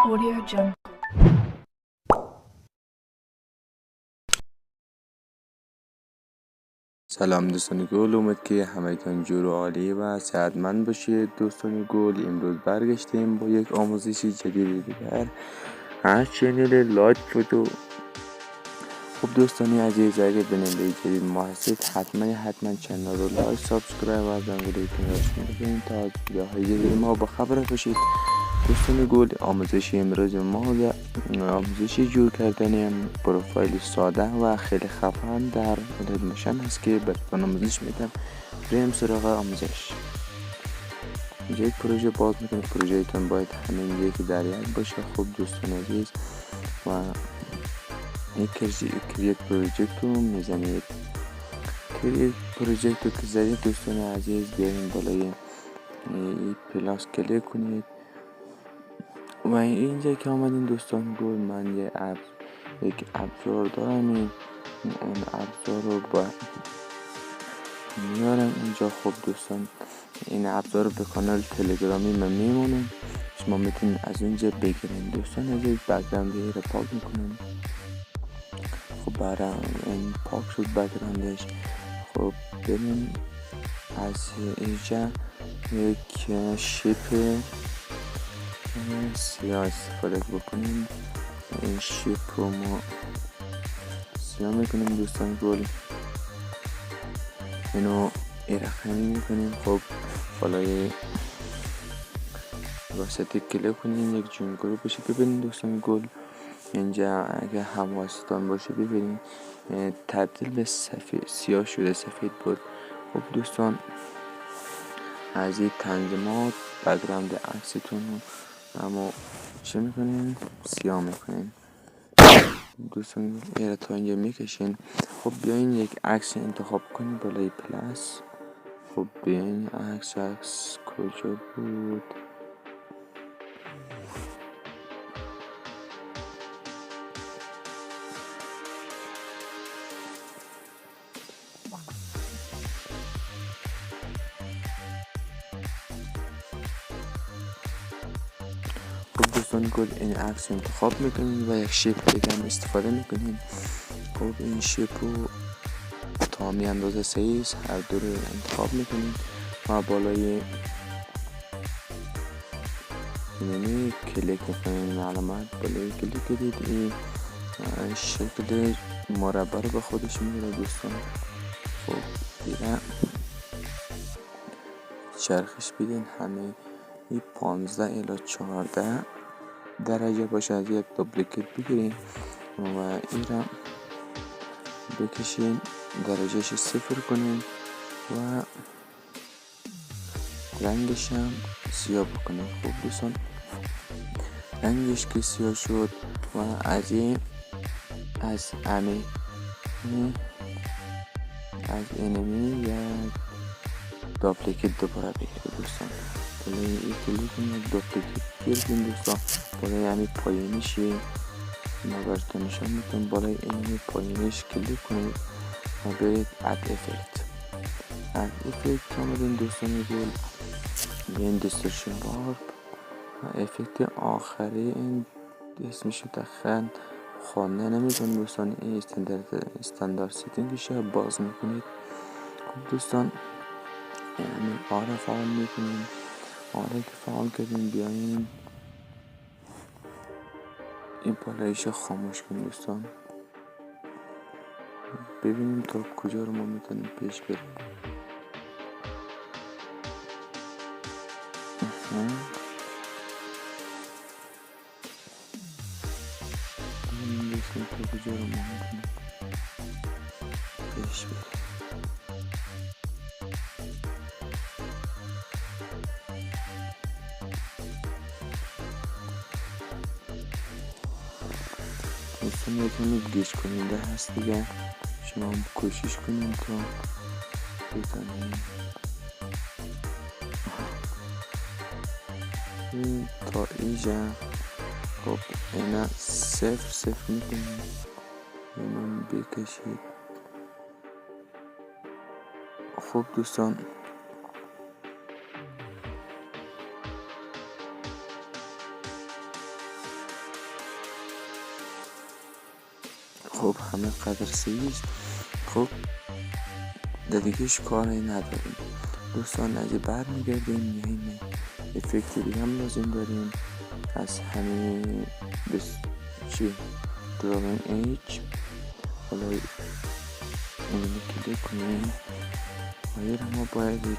Audio Jungle. سلام دوستان گل، امید که همه‌تون جور و عالی و صحتمند باشید. دوستان گل، امروز برگشتیم با یک آموزش جدید دیگر از چنل لایت فوتو. خب دوستانی عزیز، اگه بیننده جدید ما هستید حتما چنل رو لایک، سابسکرایب و زنگوله روشن بکنید تا از ویدیوهای جدید ما با خبر باشید. دوستان گل، آموزش امروز ما آموزشی جور کردن پروفایل ساده و خیلی خفن در ولد موشن است که براتون آموزش میدم. بریم سراغ آموزش. اینجا یک پروژه باز میکنید. پروژهتون باید همین یکی در یک باشه. خب دوستان عزیز، و یک کریت پروژکت رو میزنید. کریت پروژکت رو که زدید دوستان عزیز، بیاین بالای پلاس کلیک کنید و اینجا که آمدین دوستان گل، من یک ابزار دارم. این ابزار رو با میارم اینجا. خب دوستان، این ابزار رو به کانال تلگرامی من میمونم، شما میتونید از اونجا بگیرین. دوستان عزیز، بک‌گراند رو پاک میکنم. خب برای این پاک شد بک‌گراندش. خب بریم از اینجا یک شیپ سیاه استفاده بکنیم. این شیپ رو ما سیاه میکنیم دوستان گل، اینو رقمی میکنیم. خب بالای واسطی کلیک کنیم، یک جونگل رو باشه ببینید دوستان گل. اینجا اگه حواستان باشه ببینید تبدیل به سیاه شده، سفید بود. خب دوستان، از این تنظیمات بک‌گراند عکستون رو اما چه میکنین؟ سیاه میکنین دوستان. ایره تا اینجا میکشین. خب بیاین یک عکس انتخاب کنین بالای پلاس. خب بیاین عکس کجا بود؟ خب دوستان گل، این عکس انتخاب میکنین و یک شیپ دیگه هم استفاده میکنین. خب این شیپ رو تا می اندازه سایز هر دو رو انتخاب میکنین و بالای اینمی کلیک میکنین. این علامت بالای کلیک کردید، این شکل مربع رو به خودش میگیره دوستان. خب دیگه چرخش بدین، همه این 15 الی 14 درجه باشه. از یک دوپلیکیت بگیرین و این را بکشین، درجهش 0 کنین و رنگش هم سیاه بکنین. خب دوستان، رنگش که سیاه شد و از اینمی یک دوپلیکیت دوباره بگیرید دوستان. بالای این کلیک کنید، دوپلیکیت گیردین دوستان. بالای همین پایینش ما براتون نشان میدم. بالای این پایینش کلیک کنید و برید اد افکت آمدین دوستان گل. این دیستورشن بار و افکت آخری، این اسمش دقیقاً خوانده نمیدونم دوستان. این استاندارد سیتینگش باز میکنید. خب دوستان، یعنی آره فعال میکنیم. آره که فعال کردیم، بیاییم این بالایش خاموش کنیم دوستان. ببینیم تا کجا رو ما میتونیم پیش بریم. ببینیم تا کجا رو ما میتونیم پیش بریم. دوستان یکمی گیج کننده هست دیگه، شما هم کوشش کنیم تا بزنیم. این تا اینجا. خب اینا 0 میکنیم، اینو بکشید. خب دوستان، خب همه قدر سیست. خب دیگهش کاری نداریم دوستان. از برمیگردیم میاییم افکت دیگه هم لازم داریم از همین دراگون ایج. حالا اینو کلیک کنیم. باید ما باید یک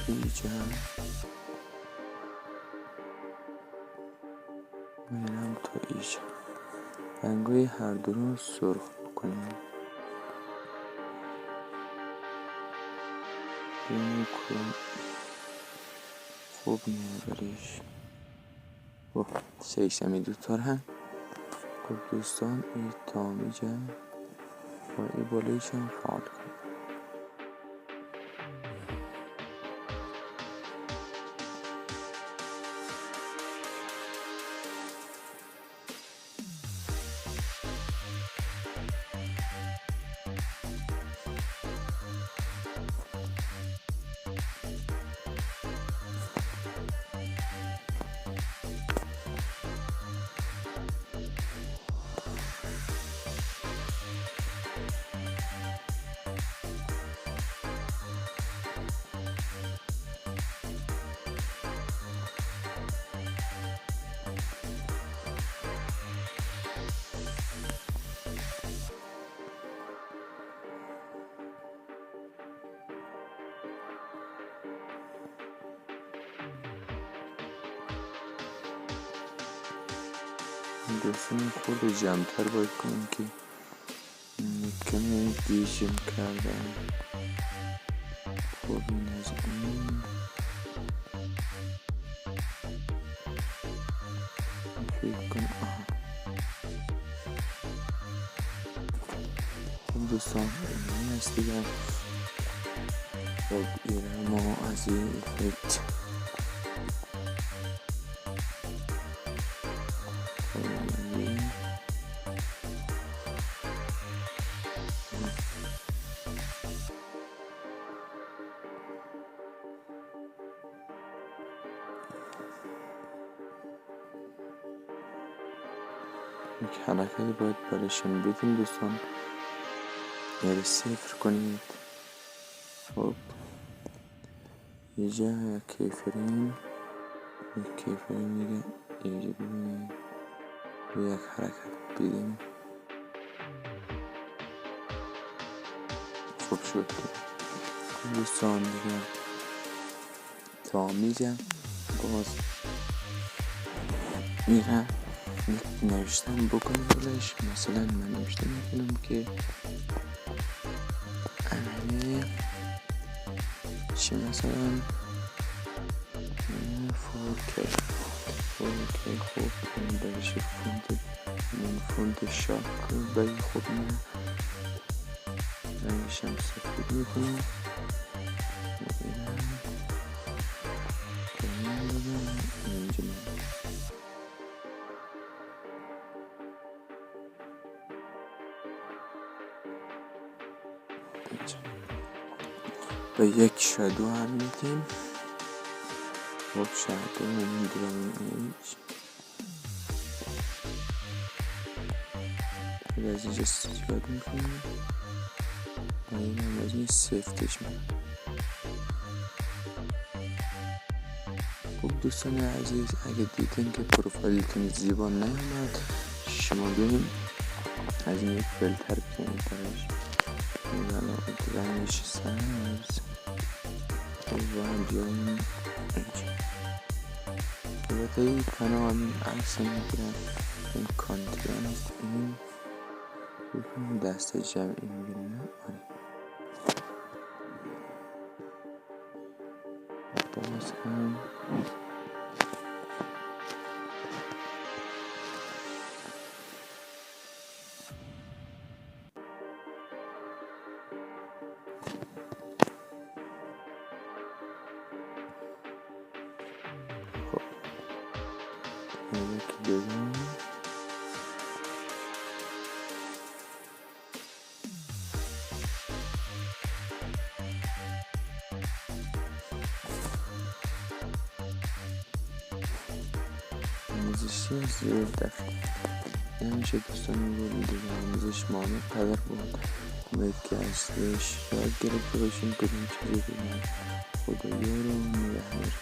اینجا میرم تا اینجا رنگای هر دو رو سرخ کنیم. بینو کن خوب میبریش. خب سیشمی دوتار هم. خب دوستان این تامیجه و این بالایش هم فعال کنیم. دوستان خود جمع‌تر باید کنیم که کمی گیشم کردم. خب این از این فکر کنم. خب دوستان این هست دیگر. خب ایره ما از این افکت یک حرکتی باید برشون بدیم دوستان. یعنی صفر کنید. خب اینجا کیفرین دیگه اینجا ببینید یک حرکت بدیم. خوب شد دوستان دیگه تامیجم باز میرم نوشتم بکنم بلش. مثلا من نوشته میکنم که انمه چی مثلا 4K خوب کنم بلش فونت شاک بایی خوب میرم رنگشم سفید میکنم و یک شادو هم میدیم. خب شادو هم دراگون ایج از اینجا استفاده میکنیم و این هم از این سفتش میکنیم. خب دوستان عزیز اگه دیدین که پروفایلتون زیبا نیامد شما بیاییم از این یک فیلتر بزنید براش. رنگش سبز و بیاییم اینجا. البته این پناه همین عکس میگیرم. این کانترست این بکنیم دست جمعی میگیرم. باز هم یکی بزنیم. آموزشی از زیر دفتر. همیشه دوستان گل دیگه آموزش معامل قدر بود. امید که هستش یاد گرفته باشیم کدوم چیزی بگم. خدا یارو نگهدار.